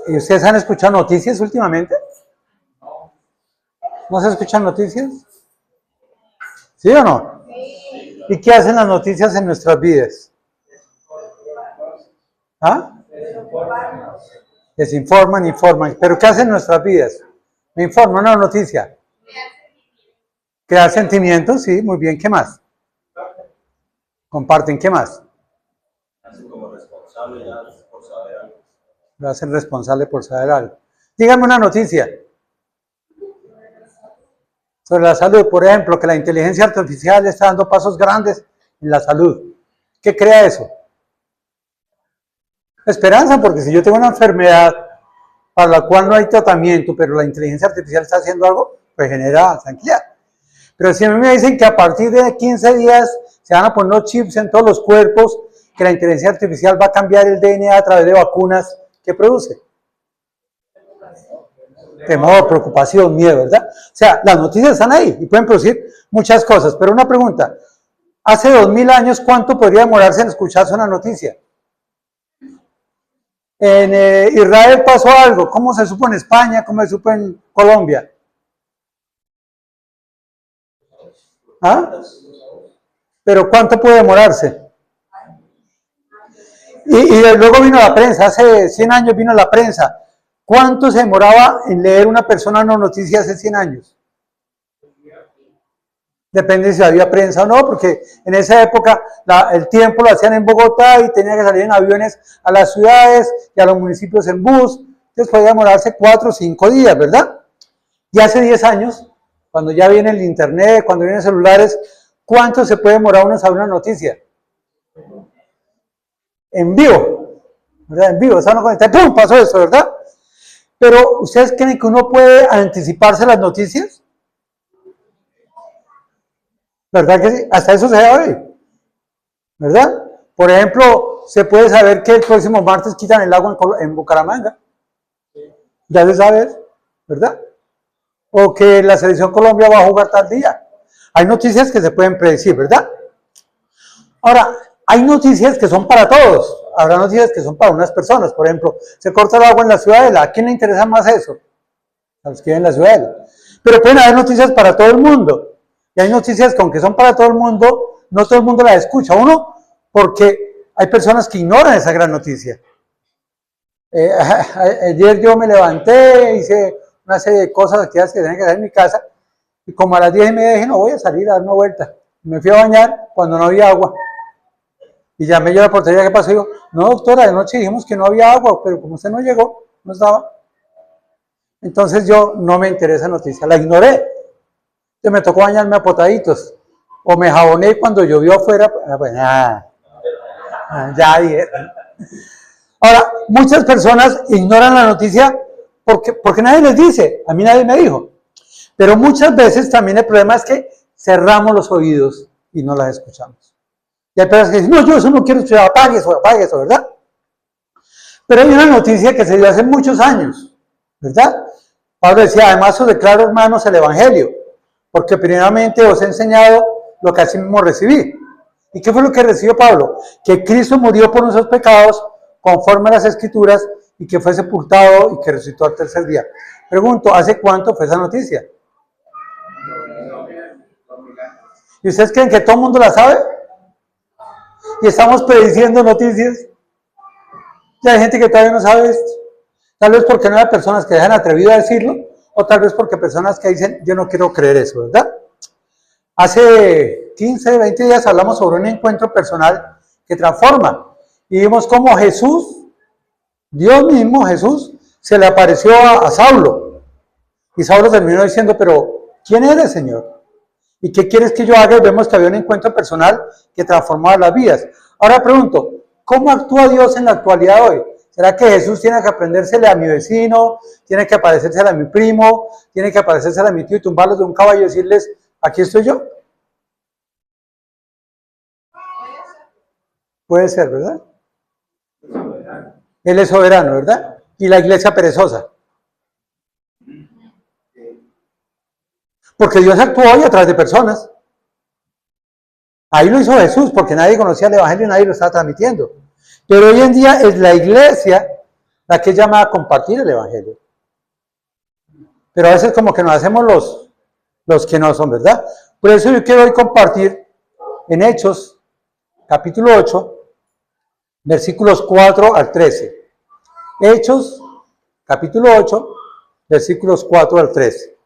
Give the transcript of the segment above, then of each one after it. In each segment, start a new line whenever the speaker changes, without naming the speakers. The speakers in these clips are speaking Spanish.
¿Y ustedes han escuchado noticias últimamente? ¿No se escuchan noticias? ¿Sí o no? ¿Y qué hacen las noticias en nuestras vidas? ¿Ah? Desinforman, informan. ¿Pero qué hacen en nuestras vidas? Me informan una noticia. Crear sentimientos, sí, muy bien. ¿Qué más? Comparten, ¿qué más? Lo hacen responsable por saber algo. Díganme una noticia sobre la salud, por ejemplo, que la inteligencia artificial está dando pasos grandes en la salud. ¿Qué crea eso? Esperanza, porque si yo tengo una enfermedad para la cual no hay tratamiento, pero la inteligencia artificial está haciendo algo, pues genera tranquilidad. Pero si a mí me dicen que a partir de 15 días se van a poner los chips en todos los cuerpos, que la inteligencia artificial va a cambiar el DNA a través de vacunas, ¿qué produce? Temor, preocupación, miedo, ¿verdad? O sea, las noticias están ahí y pueden producir muchas cosas. Pero una pregunta, hace 2000 años, ¿cuánto podría demorarse en escucharse una noticia? En Israel pasó algo, ¿cómo se supo en España? ¿Cómo se supo en Colombia? ¿Ah? ¿Pero cuánto puede demorarse? Y luego vino la prensa, hace 100 años vino la prensa. ¿Cuánto se demoraba en leer una persona una noticia hace 100 años? Depende si había prensa o no, porque en esa época el tiempo lo hacían en Bogotá y tenía que salir en aviones a las ciudades y a los municipios en bus. Entonces podía demorarse 4 o 5 días, ¿verdad? Y hace 10 años, cuando ya viene el internet, cuando vienen celulares, ¿cuánto se puede demorar uno en saber una noticia? En vivo, ¿verdad? En vivo, estaban conectados, ¡pum! Pasó eso, ¿verdad? Pero, ¿ustedes creen que uno puede anticiparse las noticias? ¿Verdad que sí? Hasta eso se sabe, ¿verdad? Por ejemplo, se puede saber que el próximo martes quitan el agua en Bucaramanga. Ya se sabe, ¿verdad? O que la selección Colombia va a jugar tal día. Hay noticias que se pueden predecir, ¿verdad? Ahora, hay noticias que son para todos. Habrá noticias que son para unas personas. Por ejemplo, se corta el agua en la ciudadela. ¿A quién le interesa más eso? A los que viven en la ciudadela. Pero pueden haber noticias para todo el mundo. Y hay noticias que aunque son para todo el mundo, no todo el mundo las escucha. Uno, porque hay personas que ignoran esa gran noticia. Ayer yo me levanté, hice una serie de cosas, actividades que tenía que hacer en mi casa, y como a las 10:30 dije, no, voy a salir a dar una vuelta. Me fui a bañar cuando no había agua. Y llamé yo a la portería, ¿qué pasó? Y digo, no, doctora, de noche dijimos que no había agua, pero como usted no llegó, no estaba. Entonces yo no me interesa noticia, la ignoré. Entonces me tocó bañarme a potaditos. O me jaboné cuando llovió afuera, pues nada. Ya dijeron. Ahora, muchas personas ignoran la noticia porque nadie les dice, a mí nadie me dijo. Pero muchas veces también el problema es que cerramos los oídos y no las escuchamos. Y hay personas que dicen, no, yo eso no quiero escuchar, apague eso, ¿verdad? Pero hay una noticia que se dio hace muchos años, ¿verdad? Pablo decía, además os declaro, hermanos, el Evangelio, porque primeramente os he enseñado lo que así mismo recibí. ¿Y qué fue lo que recibió Pablo? Que Cristo murió por nuestros pecados, conforme a las Escrituras, y que fue sepultado y que resucitó al tercer día. Pregunto, ¿hace cuánto fue esa noticia? ¿Y ustedes creen que todo el mundo la sabe? Y estamos prediciendo noticias. Y hay gente que todavía no sabe esto. Tal vez porque no hay personas que se han atrevido a decirlo, o tal vez porque personas que dicen, yo no quiero creer eso, ¿verdad? Hace 15, 20 días hablamos sobre un encuentro personal que transforma. Y vimos cómo Jesús, Dios mismo, Jesús, se le apareció a Saulo. Y Saulo terminó diciendo, pero ¿quién eres, Señor? ¿Y qué quieres que yo haga? Y vemos que había un encuentro personal que transformaba las vidas. Ahora pregunto, ¿cómo actúa Dios en la actualidad hoy? ¿Será que Jesús tiene que aprendérsele a mi vecino? ¿Tiene que aparecérsele a mi primo? ¿Tiene que aparecérsele a mi tío y tumbarlos de un caballo y decirles, aquí estoy yo? Puede ser, ¿verdad? Él es soberano, ¿verdad? Y la iglesia perezosa. Porque Dios actuó hoy a través de personas. Ahí lo hizo Jesús, porque nadie conocía el Evangelio y nadie lo estaba transmitiendo. Pero hoy en día es la iglesia la que llama a compartir el evangelio. Pero a veces como que nos hacemos los que no son, ¿verdad? Por eso yo quiero hoy compartir en Hechos, capítulo 8, versículos 4 al 13. Hechos, capítulo 8, versículos 4 al 13.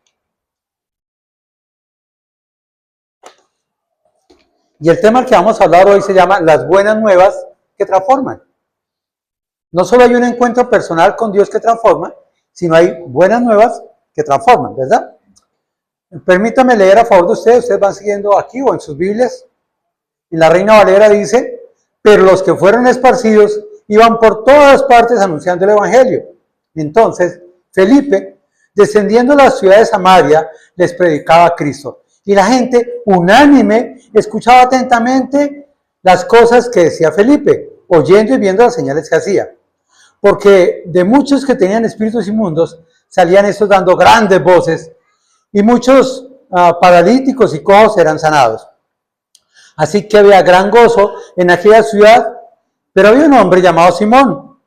Y el tema que vamos a hablar hoy se llama las buenas nuevas que transforman. No solo hay un encuentro personal con Dios que transforma, sino hay buenas nuevas que transforman, ¿verdad? Permítame leer a favor de ustedes van siguiendo aquí o en sus Biblias. Y la Reina Valera dice, pero los que fueron esparcidos iban por todas partes anunciando el evangelio. Entonces, Felipe, descendiendo a la ciudad de Samaria, les predicaba a Cristo. Y la gente, unánime, escuchaba atentamente las cosas que decía Felipe, oyendo y viendo las señales que hacía. Porque de muchos que tenían espíritus inmundos, salían estos dando grandes voces, y muchos paralíticos y cojos eran sanados. Así que había gran gozo en aquella ciudad, pero había un hombre llamado Simón,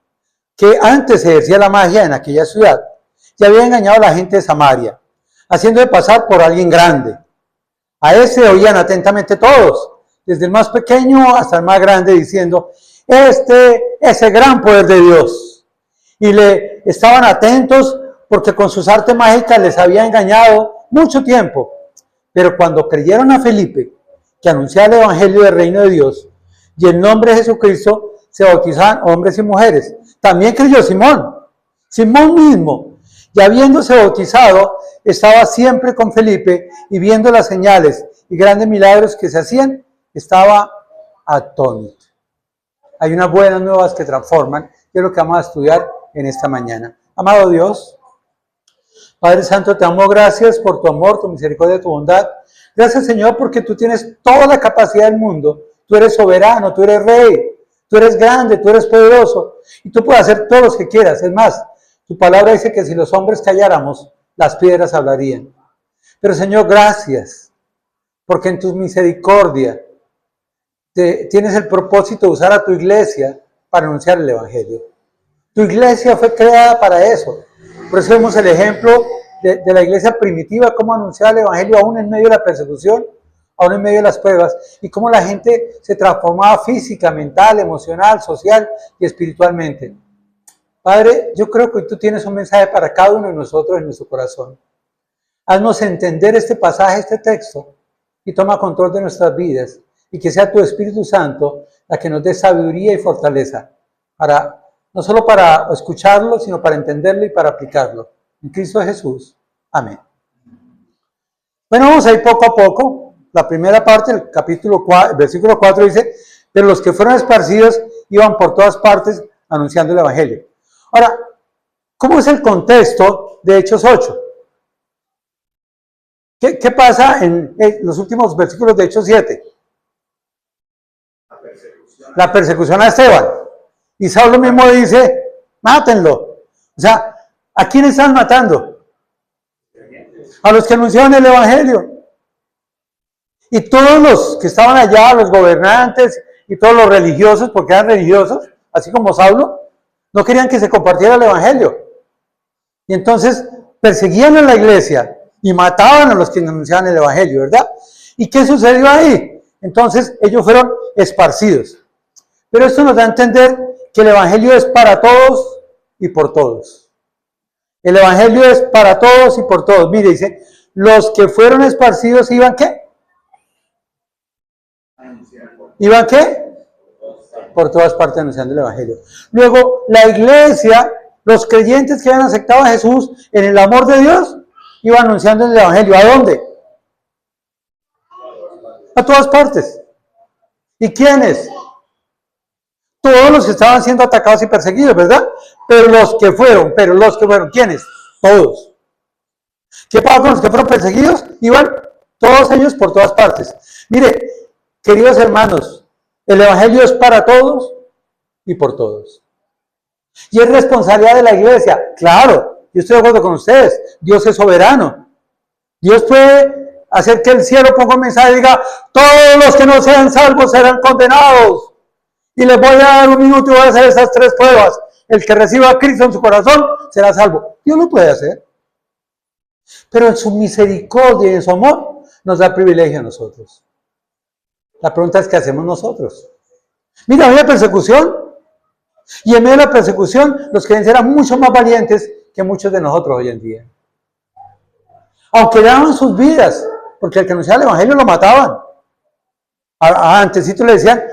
que antes ejercía la magia en aquella ciudad, y había engañado a la gente de Samaria, haciendo de pasar por alguien grande. A ese oían atentamente todos, desde el más pequeño hasta el más grande, diciendo, este es el gran poder de Dios. Y le estaban atentos porque con sus artes mágicas les había engañado mucho tiempo. Pero cuando creyeron a Felipe, que anunciaba el evangelio del reino de Dios, y en nombre de Jesucristo se bautizaban hombres y mujeres. También creyó Simón. Simón mismo, ya habiéndose bautizado, estaba siempre con Felipe y viendo las señales y grandes milagros que se hacían, estaba atónito. Hay unas buenas nuevas que transforman, que es lo que vamos a estudiar en esta mañana. Amado Dios, Padre Santo, te damos gracias por tu amor, tu misericordia, tu bondad. Gracias, Señor, porque tú tienes toda la capacidad del mundo. Tú eres soberano, tú eres rey, tú eres grande, tú eres poderoso. Y tú puedes hacer todo lo que quieras. Es más, tu palabra dice que si los hombres calláramos, las piedras hablarían. Pero, Señor, gracias, porque en tu misericordia tienes el propósito de usar a tu iglesia para anunciar el evangelio. Tu iglesia fue creada para eso. Por eso vemos el ejemplo de la iglesia primitiva, cómo anunciaba el evangelio aún en medio de la persecución, aún en medio de las pruebas, y cómo la gente se transformaba física, mental, emocional, social y espiritualmente. Padre, yo creo que tú tienes un mensaje para cada uno de nosotros en nuestro corazón. Haznos entender este pasaje, este texto, y toma control de nuestras vidas, y que sea tu Espíritu Santo la que nos dé sabiduría y fortaleza, no solo para escucharlo, sino para entenderlo y para aplicarlo. En Cristo Jesús. Amén. Bueno, vamos a ir poco a poco. La primera parte, el capítulo 4, versículo 4 dice, pero los que fueron esparcidos iban por todas partes anunciando el evangelio. Ahora, ¿cómo es el contexto de Hechos 8? ¿Qué pasa en los últimos versículos de Hechos 7? La persecución a Esteban. Y Saulo mismo dice, mátenlo. O sea, ¿a quién están matando? A los que anunciaban el evangelio. Y todos los que estaban allá, los gobernantes y todos los religiosos, porque eran religiosos, así como Saulo, no querían que se compartiera el evangelio. Y entonces perseguían a la iglesia y mataban a los que anunciaban el evangelio, ¿verdad? ¿Y qué sucedió ahí? Entonces ellos fueron esparcidos. Pero esto nos da a entender que el evangelio es para todos y por todos. El evangelio es para todos y por todos. Mire, dice, los que fueron esparcidos iban ¿qué? ¿Iban qué? Por todas partes anunciando el evangelio. Luego, la iglesia, los creyentes que habían aceptado a Jesús en el amor de Dios, iban anunciando el evangelio. ¿A dónde? A todas partes. ¿Y quiénes? Todos los que estaban siendo atacados y perseguidos, ¿verdad? Pero los que fueron, ¿quiénes? Todos. ¿Qué pasa con los que fueron perseguidos? Iban todos ellos por todas partes. Mire, queridos hermanos, el evangelio es para todos y por todos. Y es responsabilidad de la iglesia. Claro, yo estoy de acuerdo con ustedes. Dios es soberano. Dios puede hacer que el cielo ponga un mensaje y diga, todos los que no sean salvos serán condenados. Y les voy a dar un minuto y voy a hacer esas 3 pruebas. El que reciba a Cristo en su corazón será salvo. Dios lo puede hacer. Pero en su misericordia y en su amor nos da privilegio a nosotros. La pregunta es, ¿qué hacemos nosotros? Mira, había persecución. Y en medio de la persecución, los creyentes eran mucho más valientes que muchos de nosotros hoy en día. Aunque daban sus vidas, porque el que anunciaba el evangelio lo mataban. Antesito le decían,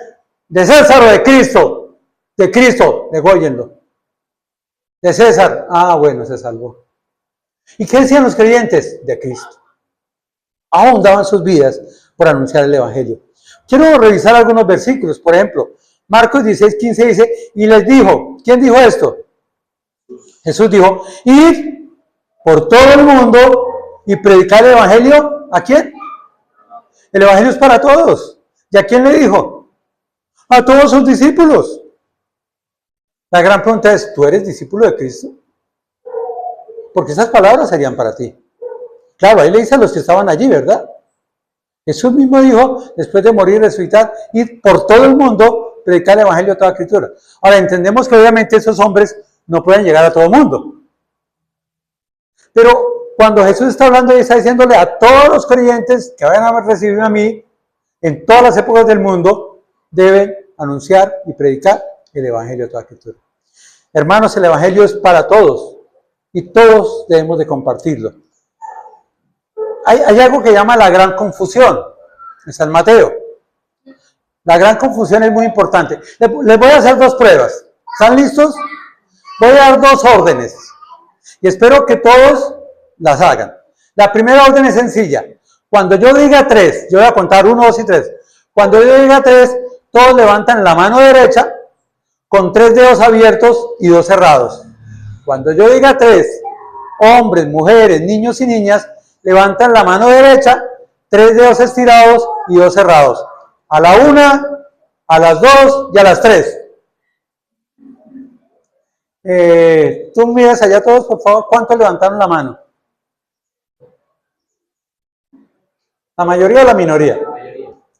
de César o de Cristo, dególlenlo. De César, bueno, se salvó. ¿Y qué decían los creyentes? De Cristo. Aún daban sus vidas por anunciar el evangelio. Quiero revisar algunos versículos, por ejemplo, Marcos 16:15 dice, y les dijo, ¿quién dijo esto? Jesús dijo, id por todo el mundo y predicar el evangelio, ¿a quién? El evangelio es para todos. ¿Y a quién le dijo? A todos sus discípulos. La gran pregunta es, ¿tú eres discípulo de Cristo? Porque esas palabras serían para ti. Claro, ahí le dice a los que estaban allí, ¿verdad? Jesús mismo dijo, después de morir y resucitar, ir por todo el mundo, predicar el evangelio a toda criatura. Ahora, entendemos que obviamente esos hombres no pueden llegar a todo el mundo. Pero cuando Jesús está hablando y está diciéndole a todos los creyentes que vayan a recibirme a mí, en todas las épocas del mundo, deben anunciar y predicar el evangelio a toda criatura. Hermanos, el evangelio es para todos y todos debemos de compartirlo. Hay algo que llama la gran confusión en San Mateo. La gran confusión es muy importante. Les voy a hacer 2 pruebas. ¿Están listos? Voy a dar 2 órdenes y espero que todos las hagan. La primera orden es sencilla. Cuando yo diga 3, yo voy a contar 1, 2 y 3. Cuando yo diga 3, todos levantan la mano derecha con 3 dedos abiertos y 2 cerrados. Cuando yo diga 3, hombres, mujeres, niños y niñas, levantan la mano derecha, 3 dedos estirados y 2 cerrados. A la 1, a las 2 y a las 3. Tú miras allá todos, por favor, ¿cuántos levantaron la mano? ¿La mayoría o la minoría?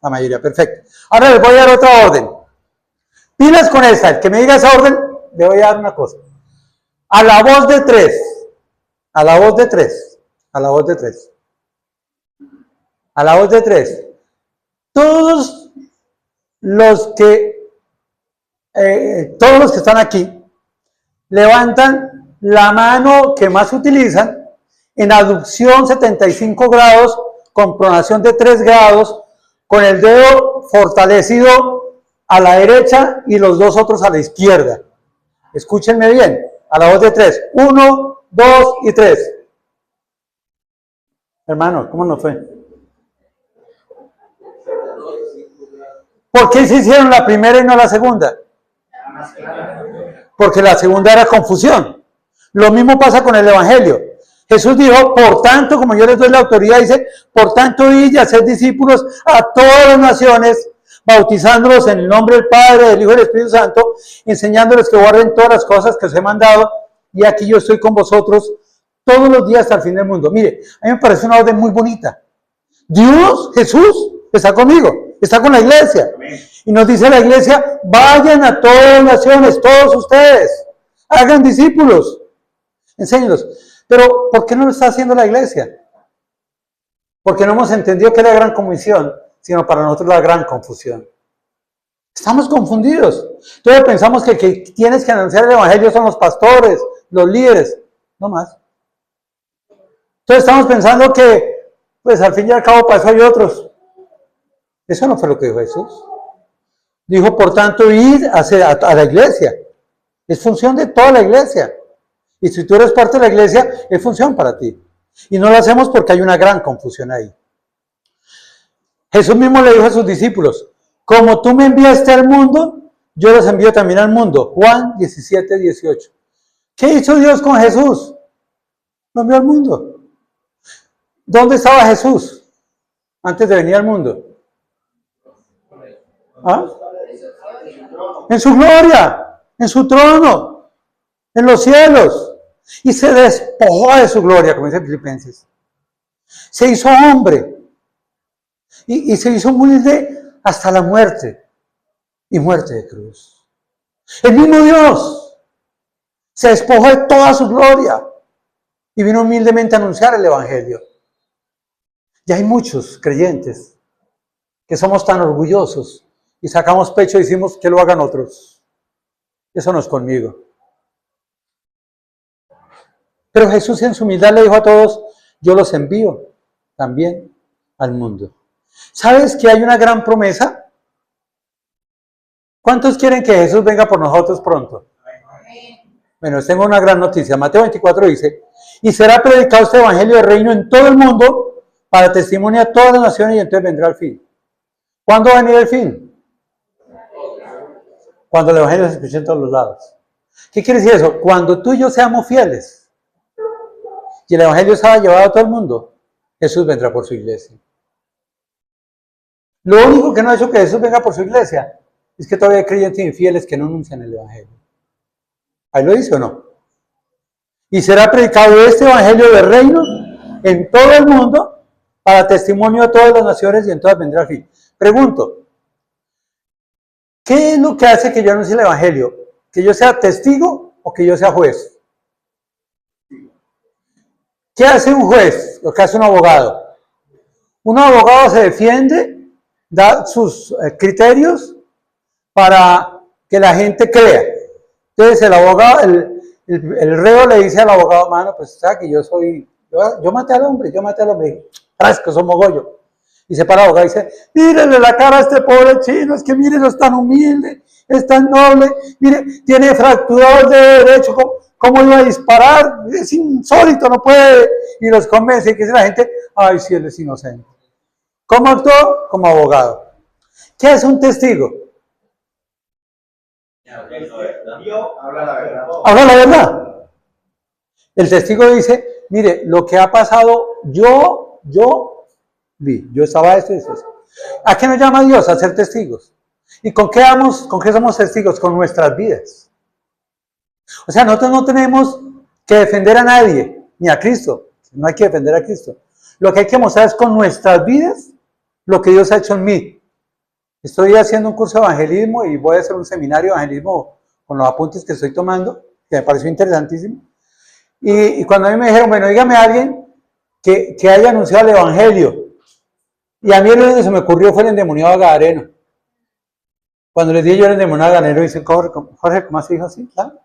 La mayoría, perfecto. Ahora les voy a dar otra orden. Pilas con esta, el que me diga esa orden, le voy a dar una cosa. A la voz de 3, a la voz de 3, a la voz de 3, a la voz de 3, todos los que están aquí, levantan la mano que más utilizan en aducción 75 grados, con pronación de 3 grados, con el dedo fortalecido a la derecha y los 2 otros a la izquierda. Escúchenme bien, a la voz de 3. 1, 2 y 3. Hermano, ¿cómo nos fue? ¿Por qué se hicieron la primera y no la segunda? Porque la segunda era confusión. Lo mismo pasa con el evangelio. Jesús dijo, por tanto, como yo les doy la autoridad, dice, por tanto, id y haced discípulos a todas las naciones, bautizándolos en el nombre del Padre, del Hijo y del Espíritu Santo, enseñándoles que guarden todas las cosas que os he mandado, y aquí yo estoy con vosotros todos los días hasta el fin del mundo. Mire, a mí me parece una orden muy bonita. Dios, Jesús, está conmigo, está con la iglesia. Y nos dice la iglesia, vayan a todas las naciones, todos ustedes, hagan discípulos, enséñenlos. Pero, ¿por qué no lo está haciendo la iglesia? Porque no hemos entendido que es la gran comisión, sino para nosotros la gran confusión. Estamos confundidos. Entonces pensamos que tienes que anunciar el evangelio son los pastores, los líderes, no más. Entonces estamos pensando que, pues al fin y al cabo, para eso hay otros. Eso no fue lo que dijo Jesús. Dijo, por tanto, ir a la iglesia. Es función de toda la iglesia. Y si tú eres parte de la iglesia, es función para ti. Y no lo hacemos porque hay una gran confusión ahí. Jesús mismo le dijo a sus discípulos, como tú me enviaste al mundo, yo los envío también al mundo. Juan 17, 18. ¿Qué hizo Dios con Jesús? Lo envió al mundo. ¿Dónde estaba Jesús antes de venir al mundo? ¿Ah? En su gloria, en su trono, en los cielos. Y se despojó de su gloria, como dice Filipenses. Se hizo hombre. Y se hizo humilde hasta la muerte. y muerte de cruz. El mismo Dios se despojó de toda su gloria y vino humildemente a anunciar el Evangelio. Y hay muchos creyentes que somos tan orgullosos y sacamos pecho y decimos que lo hagan otros. Eso no es conmigo. Pero Jesús en su humildad le dijo a todos, yo los envío también al mundo. ¿Sabes que hay una gran promesa? ¿Cuántos quieren que Jesús venga por nosotros pronto? Bueno, les tengo una gran noticia. Mateo 24 dice, y será predicado este evangelio del reino en todo el mundo para testimonio a todas las naciones y entonces vendrá el fin. ¿Cuándo va a venir el fin? Cuando el evangelio se escuche en todos los lados. ¿Qué quiere decir eso? Cuando tú y yo seamos fieles y el evangelio se haya llevado a todo el mundo, Jesús vendrá por su iglesia. Lo único que no ha hecho que Jesús venga por su iglesia es que todavía hay creyentes infieles que no anuncian el evangelio. ¿Ahí lo dice o no? Y será predicado este evangelio del reino en todo el mundo para testimonio a todas las naciones y en todas vendrá el fin. Pregunto, ¿qué es lo que hace que yo anuncie el evangelio? ¿Que yo sea testigo o que yo sea juez? ¿Qué hace un juez? Lo que hace un abogado. Un abogado se defiende, da sus criterios para que la gente crea. Entonces el abogado, el reo le dice al abogado, mano, pues sabe que yo maté al hombre, que somos mogollo. Y se para el abogado y dice, mírele la cara a este pobre chino, es que mírelo, es tan humilde, es tan noble, mire, tiene fracturados de derecho, ¿cómo iba a disparar? Es insólito, no puede. Y los convence, y que dice la gente, ay, sí, él es inocente. ¿Cómo actuó? Como abogado. ¿Qué es un testigo?
Habla la verdad.
Habla la verdad. El testigo dice, mire, lo que ha pasado, yo vi, yo estaba esto y esto. ¿A qué nos llama Dios? A ser testigos. ¿Y con qué somos testigos? Con nuestras vidas. O sea, nosotros no tenemos que defender a nadie, ni a Cristo. No hay que defender a Cristo. Lo que hay que mostrar es con nuestras vidas lo que Dios ha hecho en mí. Estoy haciendo un curso de evangelismo y voy a hacer un seminario de evangelismo con los apuntes que estoy tomando, que me pareció interesantísimo. Y cuando a mí me dijeron, bueno, dígame a alguien que haya anunciado el evangelio. Y a mí lo que se me ocurrió fue el endemoniado gadareno. Cuando les dije yo el endemoniado gadareno, dice Jorge, ¿cómo se dijo así? ¿Claro?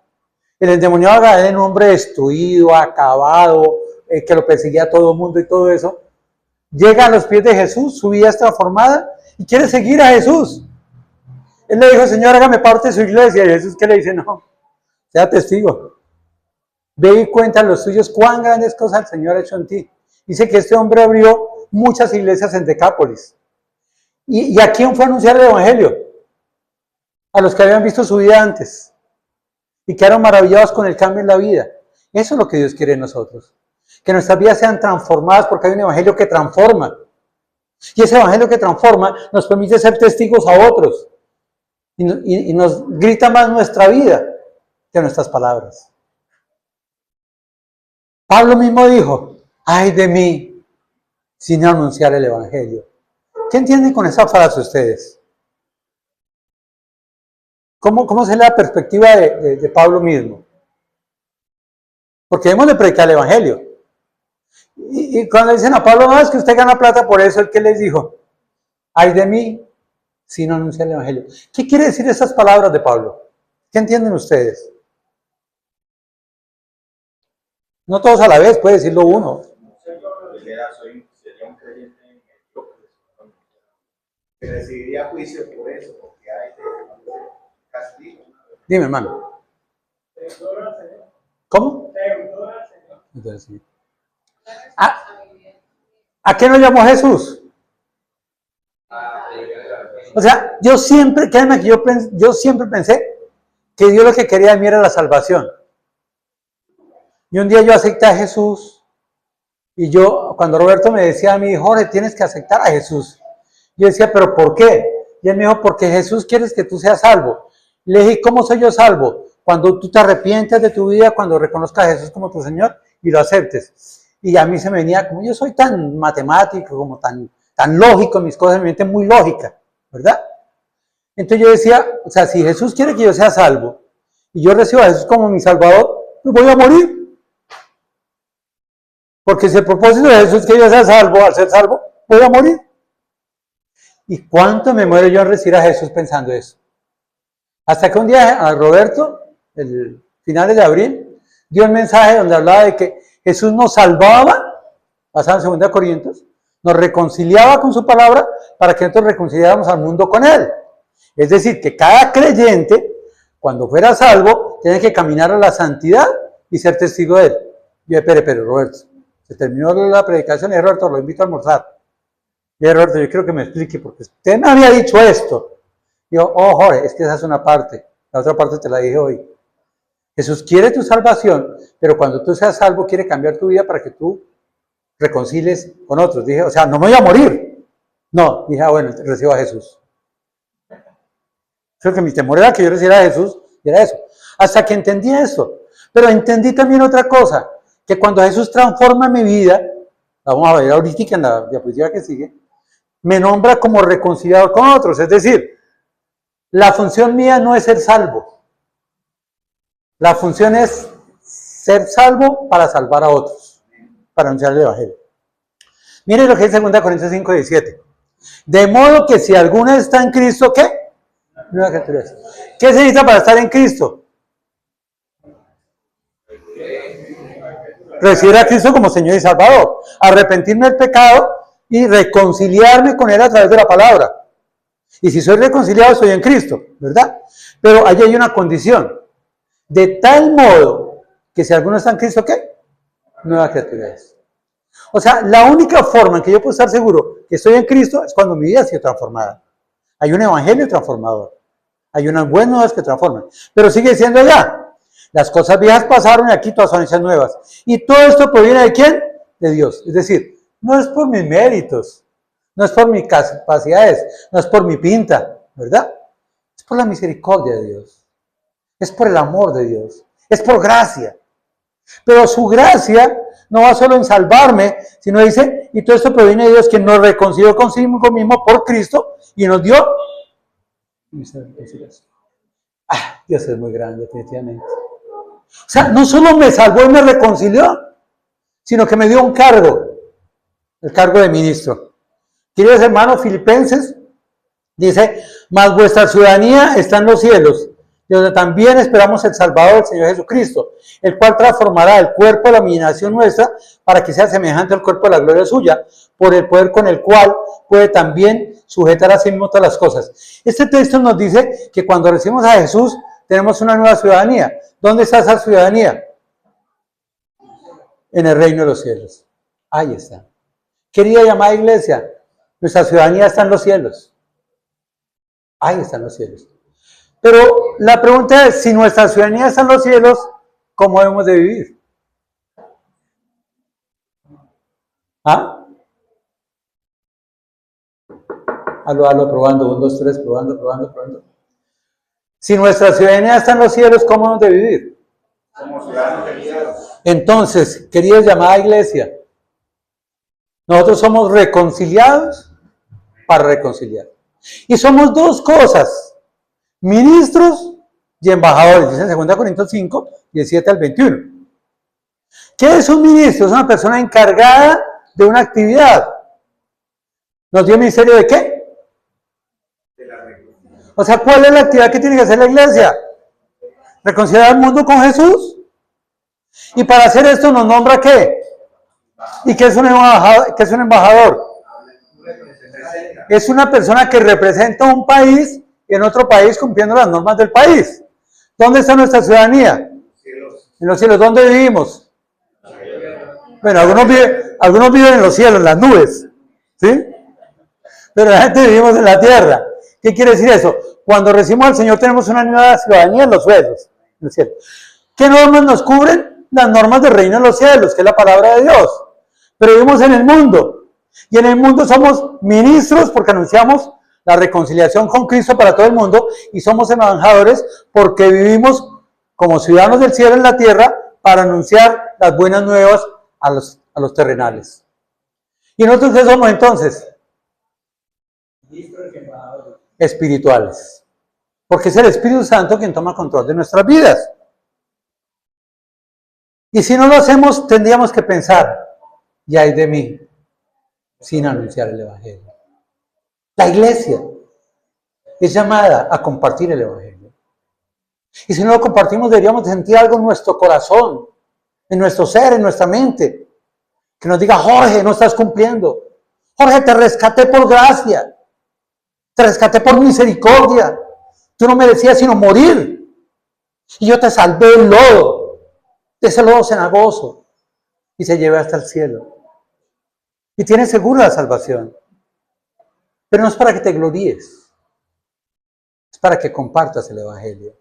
El endemoniado gadareno, un hombre destruido, acabado, que lo perseguía a todo el mundo y todo eso, llega a los pies de Jesús, su vida es transformada y quiere seguir a Jesús. Él le dijo, Señor, hágame parte de su iglesia. Y Jesús, ¿qué le dice? No, sea testigo. Ve y cuenta a los tuyos cuán grandes cosas el Señor ha hecho en ti. Dice que este hombre abrió muchas iglesias en Decápolis. ¿Y a quién fue a anunciar el evangelio? A los que habían visto su vida antes y quedaron maravillados con el cambio en la vida. Eso es lo que Dios quiere de nosotros. Que nuestras vidas sean transformadas porque hay un evangelio que transforma. Y ese evangelio que transforma nos permite ser testigos a otros. Y nos grita más nuestra vida que nuestras palabras. Pablo mismo dijo, ay de mí, si no anunciar el evangelio. ¿Qué entienden con esa frase ustedes? ¿Cómo se lee la perspectiva de Pablo mismo? Porque hemos de predicar el evangelio. Y cuando dicen a Pablo, no, es que usted gana plata por eso, ¿el qué les dijo? Ay de mí, si no anuncia el evangelio. ¿Qué quiere decir esas palabras de Pablo? ¿Qué entienden ustedes? No todos a la vez, puede decirlo uno.
Sería un creyente mediocre, que recibiría juicio por eso, porque hay castigo.
Dime, hermano. ¿Cómo? Entonces, sí. ¿A qué nos llamó Jesús? O sea, yo siempre, créanme que yo siempre pensé que Dios lo que quería de mí era la salvación. Y un día yo acepté a Jesús y cuando Roberto me decía a mí, Jorge, tienes que aceptar a Jesús. Yo decía, ¿pero por qué? Y él me dijo, porque Jesús quiere que tú seas salvo. Le dije, ¿cómo soy yo salvo? Cuando tú te arrepientes de tu vida, cuando reconozcas a Jesús como tu Señor y lo aceptes. Y a mí se me venía, como yo soy tan matemático, como tan lógico, mis cosas, mi mente muy lógica, ¿verdad? Entonces yo decía, o sea, si Jesús quiere que yo sea salvo, y yo recibo a Jesús como mi Salvador, pues voy a morir. Porque si el propósito de Jesús es que yo sea salvo, al ser salvo, voy a morir. ¿Y cuánto me muero yo en recibir a Jesús pensando eso? Hasta que un día a Roberto, el finales de abril, dio un mensaje donde hablaba de que Jesús nos salvaba, basado en 2 Corintios, nos reconciliaba con su palabra para que nosotros reconciliáramos al mundo con él. Es decir, que cada creyente, cuando fuera salvo, tiene que caminar a la santidad y ser testigo de él. Yo, espere, Roberto, se terminó la predicación y Roberto, lo invito a almorzar. Y Roberto, yo quiero que me explique, porque usted me había dicho esto. Y yo, oh, Jorge, es que esa es una parte, la otra parte te la dije hoy. Jesús quiere tu salvación, pero cuando tú seas salvo, quiere cambiar tu vida para que tú reconcilies con otros. Dije, o sea, no me voy a morir. No, dije, bueno, recibo a Jesús. Creo que mi temor era que yo recibiera a Jesús, y era eso. Hasta que entendí eso. Pero entendí también otra cosa, que cuando Jesús transforma mi vida, la vamos a ver ahorita en la diapositiva que sigue, me nombra como reconciliador con otros. Es decir, la función mía no es ser salvo. La función es ser salvo para salvar a otros, para anunciar el Evangelio. Miren lo que dice 2 Corintios 5, 17. De modo que si alguno está en Cristo, ¿qué? ¿Qué se necesita para estar en Cristo? Recibir a Cristo como Señor y Salvador, arrepentirme del pecado y reconciliarme con Él a través de la palabra. Y si soy reconciliado, estoy en Cristo, ¿verdad? Pero allí hay una condición. De tal modo que si alguno está en Cristo, ¿qué? Nueva criatura es. O sea, la única forma en que yo puedo estar seguro que estoy en Cristo es cuando mi vida ha sido transformada. Hay un evangelio transformador. Hay unas buenas nuevas que transforman. Pero sigue siendo allá. Las cosas viejas pasaron y aquí todas son hechas nuevas. Y todo esto proviene ¿de quién? De Dios. Es decir, no es por mis méritos, no es por mis capacidades, no es por mi pinta, ¿verdad? Es por la misericordia de Dios. Es por el amor de Dios. Es por gracia. Pero su gracia no va solo en salvarme, sino dice, y todo esto proviene de Dios, que nos reconcilió consigo mismo por Cristo y nos dio. Dios es muy grande, definitivamente. O sea, no solo me salvó y me reconcilió, sino que me dio un cargo, el cargo de ministro. Queridos hermanos, Filipenses dice, mas vuestra ciudadanía está en los cielos, de donde también esperamos el Salvador, el Señor Jesucristo, el cual transformará el cuerpo de la imaginación nuestra para que sea semejante al cuerpo de la gloria suya, por el poder con el cual puede también sujetar a sí mismo todas las cosas. Este texto nos dice que cuando recibimos a Jesús, tenemos una nueva ciudadanía. ¿Dónde está esa ciudadanía? En el reino de los cielos. Ahí está. Querida y amada iglesia, nuestra ciudadanía está en los cielos. Ahí están los cielos. Pero la pregunta es, si nuestra ciudadanía está en los cielos, ¿cómo debemos de vivir? ¿Ah? Aló, probando, 1, 2, 3, probando. Si nuestra ciudadanía está en los cielos, ¿cómo debemos de vivir? Entonces, querida y amada iglesia, nosotros somos reconciliados para reconciliar. Y somos dos cosas, ministros y embajadores, dice en 2 Corintios 5, 17 al 21. ¿Qué es un ministro? Es una persona encargada de una actividad. ¿Nos dio el ministerio de qué? O sea, ¿cuál es la actividad que tiene que hacer la iglesia? Reconciliar al mundo con Jesús. Y para hacer esto nos nombra ¿qué? ¿Y qué es un embajador? ¿Qué es un embajador? Es una persona que representa un país en otro país cumpliendo las normas del país. ¿Dónde está nuestra ciudadanía? En los cielos. ¿Dónde vivimos? Bueno, algunos viven en los cielos, en las nubes, ¿sí? Pero la gente vivimos en la tierra. ¿Qué quiere decir eso? Cuando recibimos al Señor tenemos una nueva ciudadanía en los cielos. En el cielo. ¿Qué normas nos cubren? Las normas del reino de los cielos, que es la palabra de Dios. Pero vivimos en el mundo. Y en el mundo somos ministros porque anunciamos la reconciliación con Cristo para todo el mundo. Y somos embajadores porque vivimos como ciudadanos del cielo en la tierra para anunciar las buenas nuevas a los terrenales. ¿Y nosotros qué somos entonces? Espirituales. Porque es el Espíritu Santo quien toma control de nuestras vidas. Y si no lo hacemos, tendríamos que pensar, y ay de mí, sin anunciar el Evangelio. La iglesia es llamada a compartir el Evangelio. Y si no lo compartimos, deberíamos sentir algo en nuestro corazón, en nuestro ser, en nuestra mente, que nos diga, Jorge, no estás cumpliendo. Jorge, te rescaté por gracia, te rescaté por misericordia. Tú no merecías sino morir. Y yo te salvé del lodo, de ese lodo cenagoso, y se llevé hasta el cielo. Y tienes segura la salvación. Pero no es para que te gloríes, es para que compartas el Evangelio.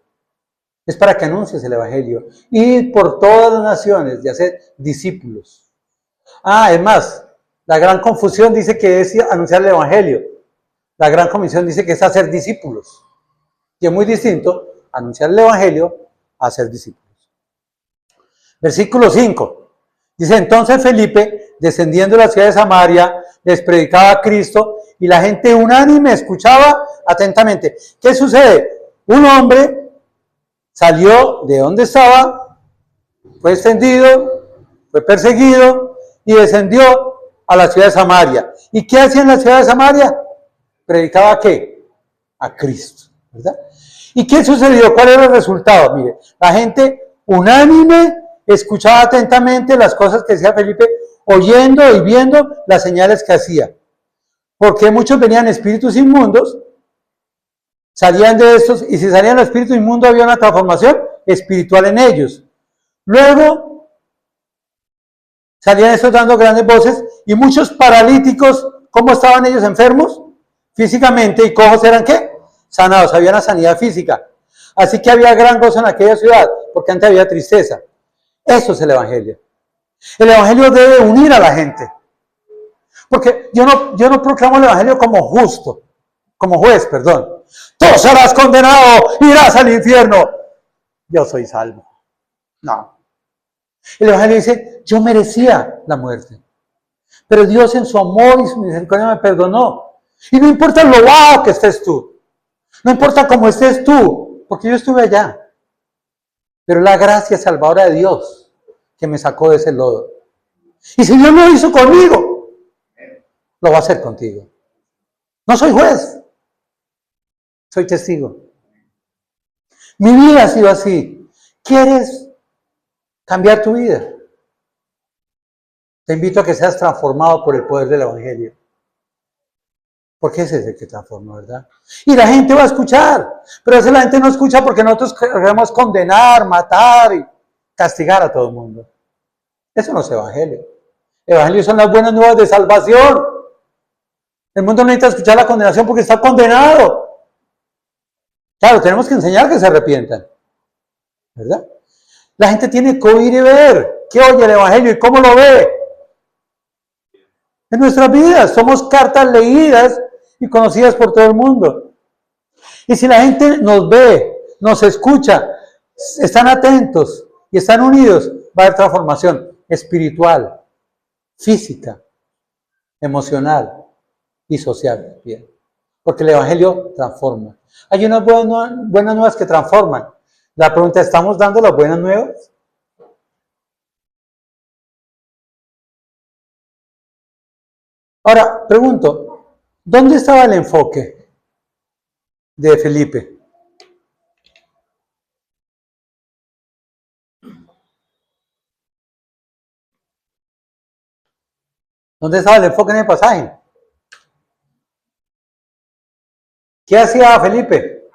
Es para que anuncies el Evangelio. Ir por todas las naciones y hacer discípulos. Es más, la gran confusión dice que es anunciar el Evangelio. La gran comisión dice que es hacer discípulos. Y es muy distinto anunciar el Evangelio a hacer discípulos. Versículo 5. Dice, entonces Felipe, descendiendo de la ciudad de Samaria, les predicaba a Cristo y la gente unánime escuchaba atentamente. ¿Qué sucede? Un hombre salió de donde estaba, fue extendido, fue perseguido y descendió a la ciudad de Samaria. ¿Y qué hacía en la ciudad de Samaria? ¿Predicaba a qué? A Cristo, ¿verdad? ¿Y qué sucedió? ¿Cuál era el resultado? Mire, la gente unánime escuchaba atentamente las cosas que decía Felipe, oyendo y viendo las señales que hacía. Porque muchos venían espíritus inmundos, salían de estos, y si salían los espíritus inmundos había una transformación espiritual en ellos. Luego salían estos dando grandes voces, y muchos paralíticos, ¿cómo estaban ellos enfermos? Físicamente, y cojos eran ¿qué? Sanados, había una sanidad física. Así que había gran gozo en aquella ciudad, porque antes había tristeza. Eso es el Evangelio. El Evangelio debe unir a la gente. Porque yo no proclamo el Evangelio como justo, como juez, perdón. Tú serás condenado, irás al infierno. Yo soy salvo. No. El Evangelio dice, yo merecía la muerte. Pero Dios en su amor y su misericordia me perdonó. Y no importa lo bajo que estés tú. No importa cómo estés tú, porque yo estuve allá. Pero la gracia salvadora de Dios que me sacó de ese lodo. Y si Dios lo hizo conmigo, lo va a hacer contigo. No soy juez, soy testigo. Mi vida ha sido así. ¿Quieres cambiar tu vida? Te invito a que seas transformado por el poder del Evangelio. Porque ese es el que transforma, ¿verdad? Y la gente va a escuchar, pero esa la gente no escucha porque nosotros queremos condenar, matar y castigar a todo el mundo. Eso no es Evangelio. Evangelio son las buenas nuevas de salvación. El mundo no necesita escuchar la condenación porque está condenado. Claro, tenemos que enseñar que se arrepientan, ¿verdad? La gente tiene que oír y ver. ¿Qué oye el Evangelio y cómo lo ve? En nuestras vidas somos cartas leídas y conocidas por todo el mundo. Y si la gente nos ve, nos escucha, están atentos y están unidos, va a haber transformación espiritual, física, emocional y social. Bien. Porque el Evangelio transforma. Hay unas buenas nuevas que transforman. La pregunta, ¿estamos dando las buenas nuevas? Ahora, pregunto, ¿dónde estaba el enfoque de Felipe? ¿Dónde estaba el enfoque en el pasaje? ¿Qué hacía Felipe?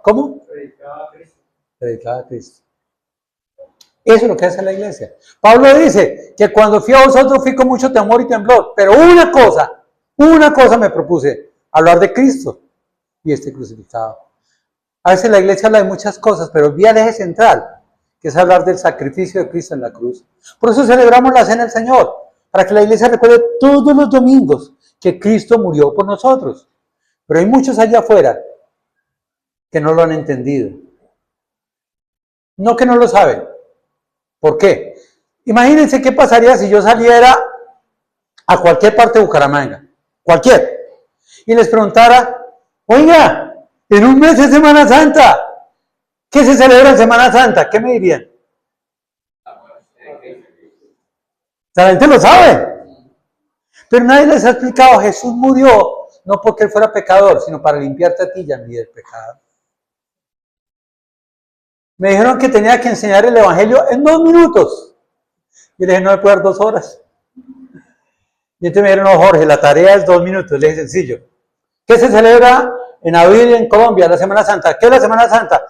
¿Cómo? Predicaba a Cristo. Eso es lo que hace la iglesia. Pablo dice que cuando fui a vosotros fui con mucho temor y temblor, pero una cosa me propuse, hablar de Cristo y este crucificado. A veces la iglesia habla de muchas cosas, pero olvida el eje central, que es hablar del sacrificio de Cristo en la cruz. Por eso celebramos la Cena del Señor, para que la iglesia recuerde todos los domingos que Cristo murió por nosotros. Pero hay muchos allá afuera que no lo han entendido. No que no lo saben. ¿Por qué? Imagínense qué pasaría si yo saliera a cualquier parte de Bucaramanga, cualquier, y les preguntara, Oiga, en un mes es Semana Santa. ¿Qué se celebra en Semana Santa? ¿Qué me dirían? La gente lo sabe. Pero nadie les ha explicado, Jesús murió no porque él fuera pecador, sino para limpiarte a ti y a mí del pecado. Me dijeron que tenía que enseñar el Evangelio en 2 minutos. Y le dije, no me puedo dar 2 horas. Y entonces me dijeron, no, Jorge, la tarea es 2 minutos. Le dije, sencillo. ¿Qué se celebra en abril en Colombia? La Semana Santa. ¿Qué es la Semana Santa?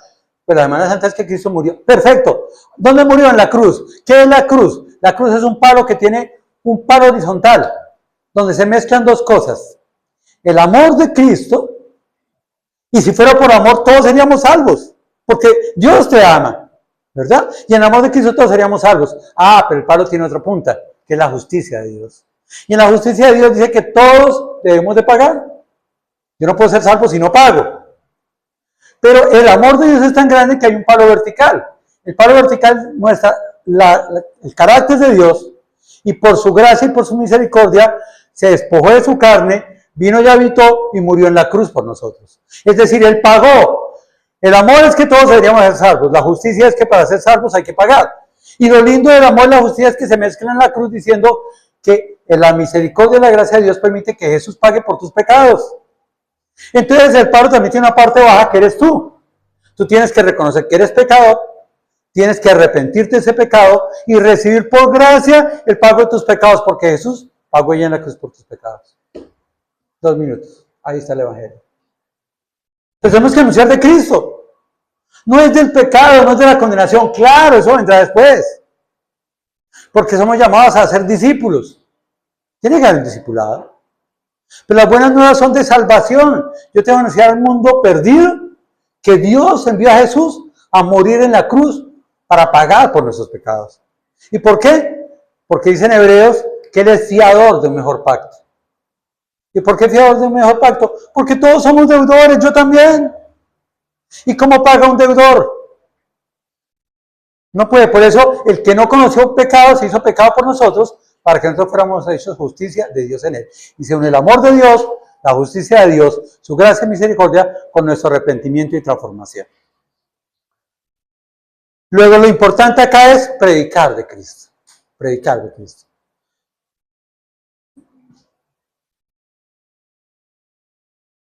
Pues la Semana Santa es que Cristo murió. Perfecto. ¿Dónde murió? En la cruz. ¿Qué es la cruz? La cruz es un palo que tiene un palo horizontal, donde se mezclan 2 cosas. El amor de Cristo, y si fuera por amor todos seríamos salvos, porque Dios te ama, ¿verdad? Y en el amor de Cristo todos seríamos salvos. Ah, pero el palo tiene otra punta, que es la justicia de Dios. Y en la justicia de Dios dice que todos debemos de pagar. Yo no puedo ser salvo si no pago. Pero el amor de Dios es tan grande que hay un palo vertical. El palo vertical muestra el carácter de Dios, y por su gracia y por su misericordia se despojó de su carne, vino y habitó y murió en la cruz por nosotros. Es decir, Él pagó. El amor es que todos deberíamos ser salvos. La justicia es que para ser salvos hay que pagar. Y lo lindo del amor y la justicia es que se mezclan en la cruz diciendo que la misericordia y la gracia de Dios permite que Jesús pague por tus pecados. Entonces el paro también tiene una parte baja que eres tú. Tú tienes que reconocer que eres pecador, tienes que arrepentirte de ese pecado y recibir por gracia el pago de tus pecados, porque Jesús pagó ya en la cruz por tus pecados. 2 minutos. Ahí está el Evangelio. Entonces tenemos que anunciar de Cristo. No es del pecado, no es de la condenación. Claro, eso vendrá después. Porque somos llamados a ser discípulos. Tiene que haber un discipulado. Pero las buenas nuevas son de salvación. Yo te voy a anunciar al mundo perdido que Dios envió a Jesús a morir en la cruz para pagar por nuestros pecados. ¿Y por qué? Porque dicen Hebreos que Él es fiador de un mejor pacto. ¿Y por qué fiador de un mejor pacto? Porque todos somos deudores, yo también. ¿Y cómo paga un deudor? No puede. Por eso, el que no conoció pecado se hizo pecado por nosotros, para que nosotros fuéramos hechos justicia de Dios en Él. Y se une el amor de Dios, la justicia de Dios, su gracia y misericordia, con nuestro arrepentimiento y transformación. Luego, lo importante acá es predicar de Cristo. Predicar de Cristo.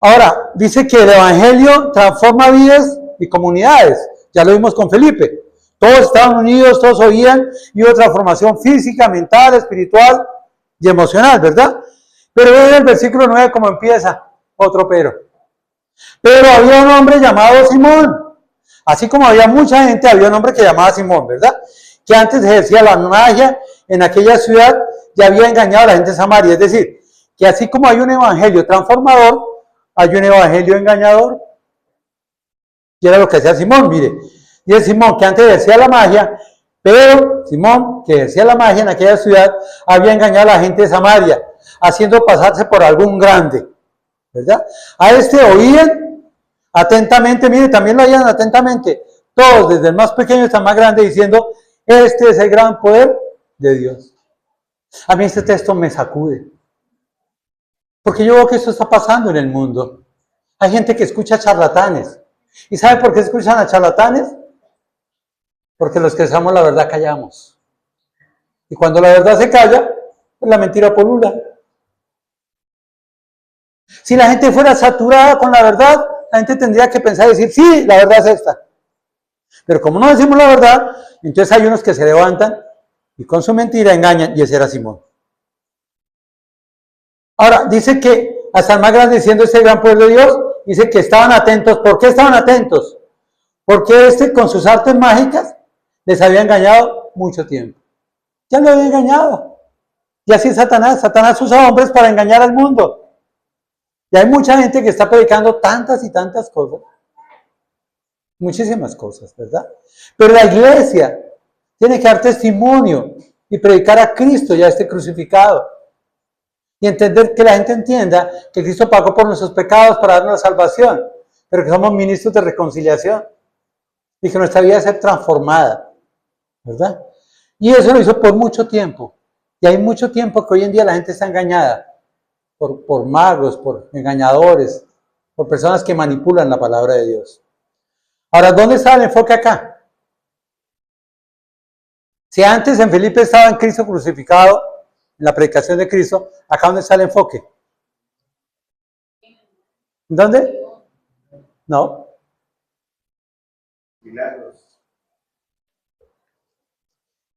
Ahora, dice que el Evangelio transforma vidas y comunidades. Ya lo vimos con Felipe. Todos estaban unidos, todos oían, y hubo transformación física, mental, espiritual y emocional, ¿verdad? Pero vean el versículo 9 cómo empieza, otro pero. Pero había un hombre llamado Simón. Así como había mucha gente, había un hombre que llamaba Simón, ¿verdad? Que antes ejercía la magia en aquella ciudad y había engañado a la gente de Samaria. Es decir, que así como hay un evangelio transformador, hay un evangelio engañador. Y era lo que hacía Simón, mire. Y es Simón que antes ejercía la magia, pero Simón, que ejercía la magia en aquella ciudad, había engañado a la gente de Samaria, haciendo pasarse por algún grande, ¿verdad? A este oían atentamente, mire, también lo oían atentamente, todos, desde el más pequeño hasta el más grande, diciendo, este es el gran poder de Dios. A mí este texto me sacude, porque yo veo que esto está pasando en el mundo. Hay gente que escucha charlatanes. ¿Y sabe por qué escuchan a charlatanes? Porque los que sabemos la verdad callamos. Y cuando la verdad se calla, pues la mentira polula. Si la gente fuera saturada con la verdad, la gente tendría que pensar y decir, sí, la verdad es esta. Pero como no decimos la verdad, entonces hay unos que se levantan y con su mentira engañan, y ese era Simón. Ahora, dice que hasta el más grande, diciendo este gran pueblo de Dios, dice que estaban atentos. ¿Por qué estaban atentos? Porque con sus artes mágicas les había engañado mucho tiempo. Ya lo había engañado. Y así es Satanás. Satanás usa hombres para engañar al mundo. Y hay mucha gente que está predicando tantas y tantas cosas. Muchísimas cosas, ¿verdad? Pero la iglesia tiene que dar testimonio y predicar a Cristo ya este crucificado. Y entender que la gente entienda que Cristo pagó por nuestros pecados para darnos la salvación, pero que somos ministros de reconciliación y que nuestra vida debe ser transformada, ¿verdad? Y eso lo hizo por mucho tiempo. Y hay mucho tiempo que hoy en día la gente está engañada por magos, por engañadores, por personas que manipulan la palabra de Dios. Ahora, ¿dónde está el enfoque acá? Si antes en Felipe estaba en Cristo crucificado, en la predicación de Cristo, ¿acá dónde está el enfoque? ¿Dónde? No.
Milagros.